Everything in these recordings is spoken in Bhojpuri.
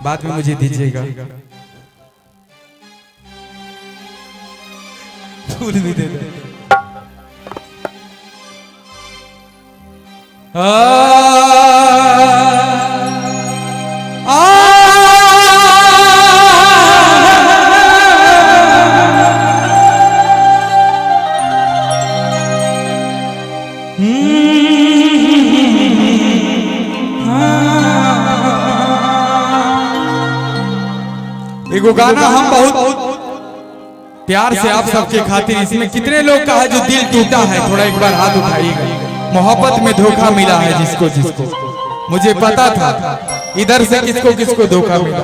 बाद में मुझे दीजिएगा। फूल भी दे दो। एगो गाना हम बहुत प्यार से आप सबके खातिर, इसमें कितने लोग का है जो दिल टूटा है, थोड़ा एक बार हाथ उठाइएगा। मोहब्बत में धोखा मिला है जिसको जिसको, मुझे पता था इधर से किसको किसको धोखा मिला।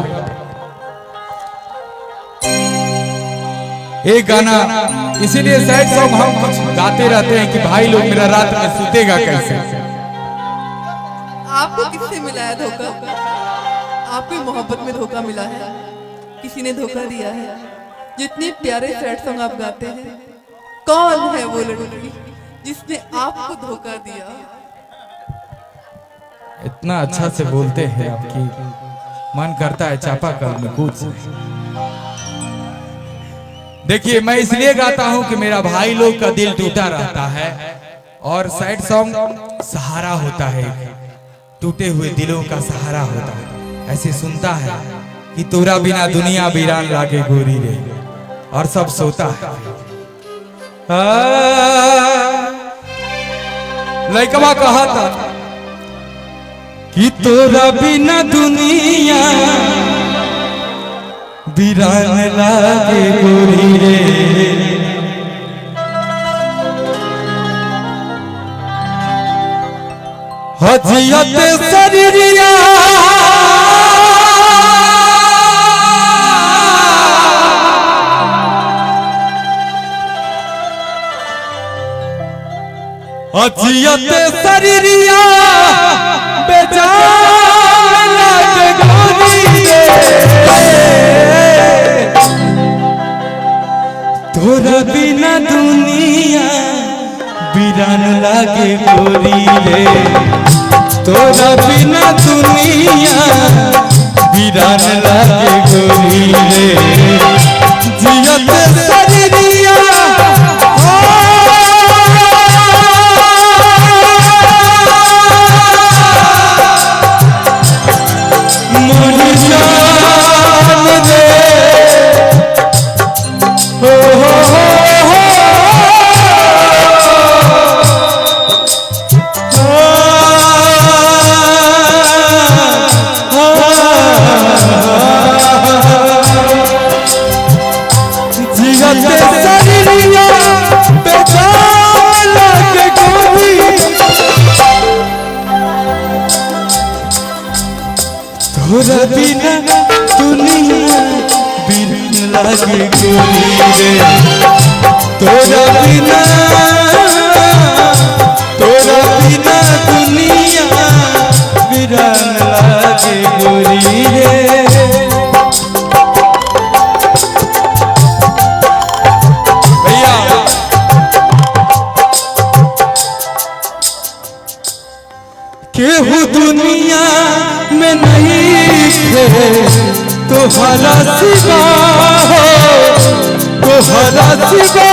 एक गाना इसीलिए सैड सॉन्ग हम कुछ गाते रहते हैं कि भाई लोग मेरा रात में सुतेगा कैसे। आपको किससे मिला है धोखा? आपको मोहब्बत में धोखा मिला है, किसी ने धोखा दिया है? जितने प्यारे सैड सॉन्ग आप गाते हैं, कौन है वो लड़की जिसने आपको धोखा दिया? इतना अच्छा से बोलते हैं आपकी मन करता है चापाकल में कूद से। देखिए मैं इसलिए गाता हूं कि मेरा भाई लोग का दिल टूटा रहता है और सैड सॉन्ग सहारा होता है, टूटे हुए दिलों का सहारा होता है। ऐसे सुनता है कि तोरा बिना दुनिया वीरान लागे गोरी रे, और सब सोता है। लइकवा कहा था कि तोरा बिना दुनिया वीरान लागे गोरी रे, हजियत शरीरिया हजियत शरीरिया बेजान लागे गोरी रे, तोरा बिना दुनिया वीरान लागे गोरी रे, तोरा बिना दुनिया वीरान लागे गोरी रे, जियत शरीरिया तोरा बिना दुनिया वीरान लागे गोरी रे, तोरा बिना दुनिया वीरान लागे गोरी रे। भैया केहू दुनिया में नहीं तोहरा सिवा हो, तोहरा सिवा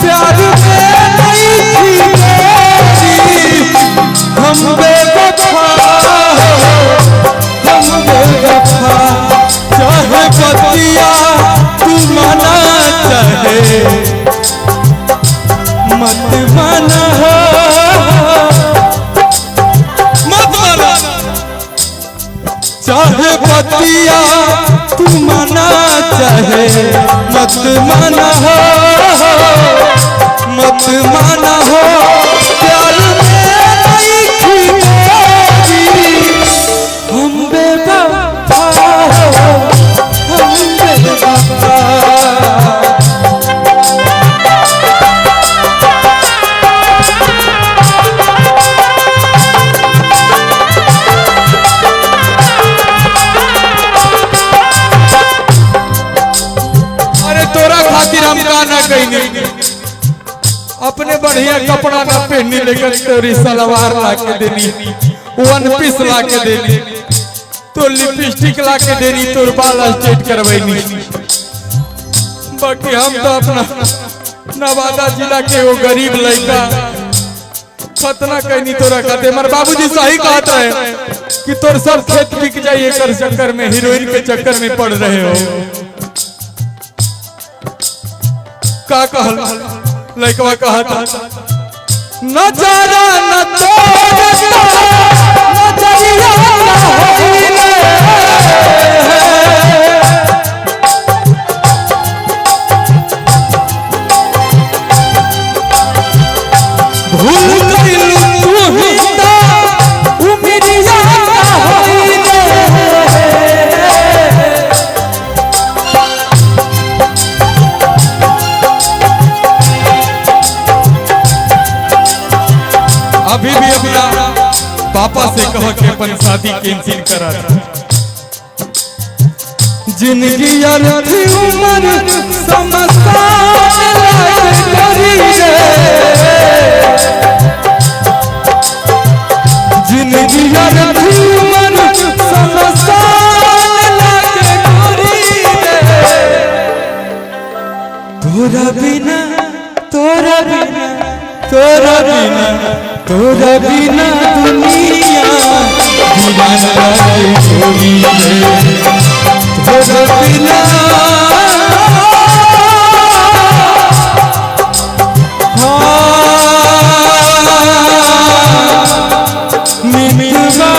प्यार में नहीं थी, हम बेवफा हो, हम बेवफा। चाहे बतिया तू माना चाहे मत माना हो, चाहे बतिया तू माना चाहे मत माना हो, मत माना हो। प्यार में नहीं थी गोरी, हम बेवफा हो, हम बेवफा। हम गाना कहीं अपने बढ़िया कपड़ा ना पहनने लेकर तोरी सलवार ला के देनी, वन पीस ला के देनी, तो लिपस्टिक ला के देनी, तोर बाल स्ट्रेट करवैनी। बाकी हम तो अपना नवादा जिला के वो गरीब लड़का खतना कहनी तोरा खाते। हमारे बाबूजी सही कहत रहे कि तोर सब खेत बिक जाइए कर चक्कर में, हीरोइन के चक्कर में पड़ रहे हो। का कहल लड़कवा कहता नजारा न तोड़ता नजरिया न होइले, भूल गइलू तू ही ता उमरिया न होइले। अभी भी अपना पापा से कहो कि अपन शादी कैंसिल करा। जिंदगी अर्थी उम्र समसान लागे करी रे, जिंदगी अर्थी उम्र समसान लागे करी रे। तोरा बिना तोरा बिना तोरा बिना तोरा बिना दुनिया दीवान लागे छोड़ी रे। तोरा बिना मिलवा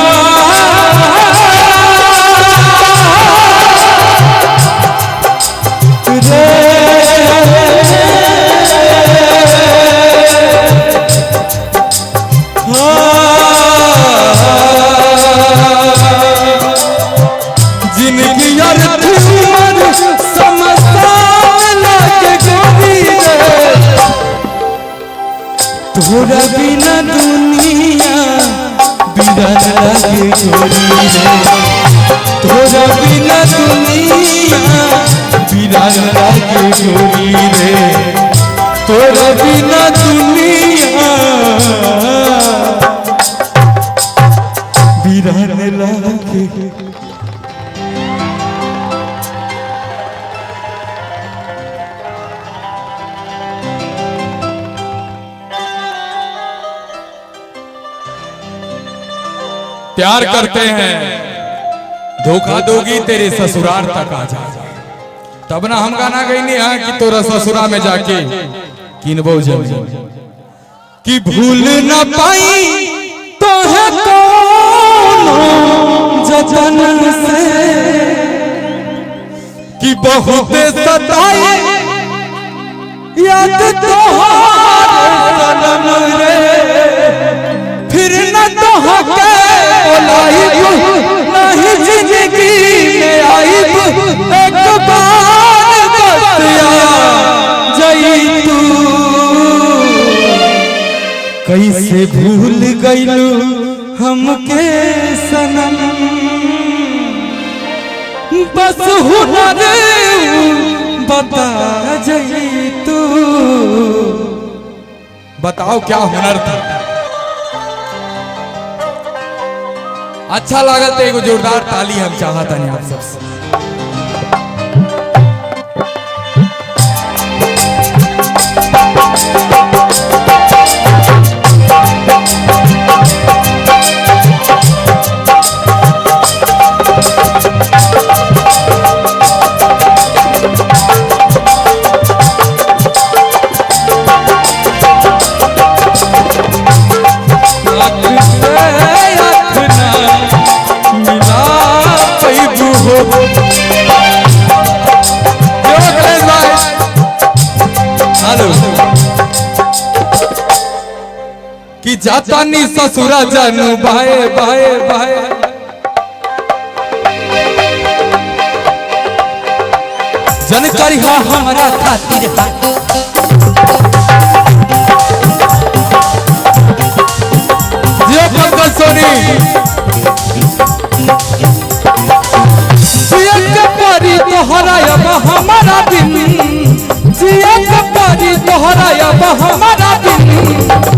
तोरा बिना दुनिया बिरन लागे छोड़ी रे। तोरा बिना दुनिया बिरन लागे छोड़ी रे। तोरा बिना दुनिया बिरन लागे। प्यार करते हैं धोखा दोगी तेरे ससुराल तक आ जा। तब ना हम गाना गईनी है कि तोरा ससुरा में जाके किनबो जमीन कि भूल न पाई तो है कोनो जतन से कि बहुत सताई याद तोहार सनम रे। फिर न तो हके नहीं जिंदगी में आईब एक बार बतिया जई तू। कैसे भूल गइलू हमके सनम, बस हुनर बता जई तू। बताओ क्या हुनर था। अच्छा लागल तो एगो जोरदार ताली हम चाहता नहीं आप सबसे। कि जाता नी ससुरा जानू बाए बाए बाए। जनकारी हा हमारा खातिर सोनी परी तोहरा हमारा दिन, जिया परी तोहरा हमारा दिन।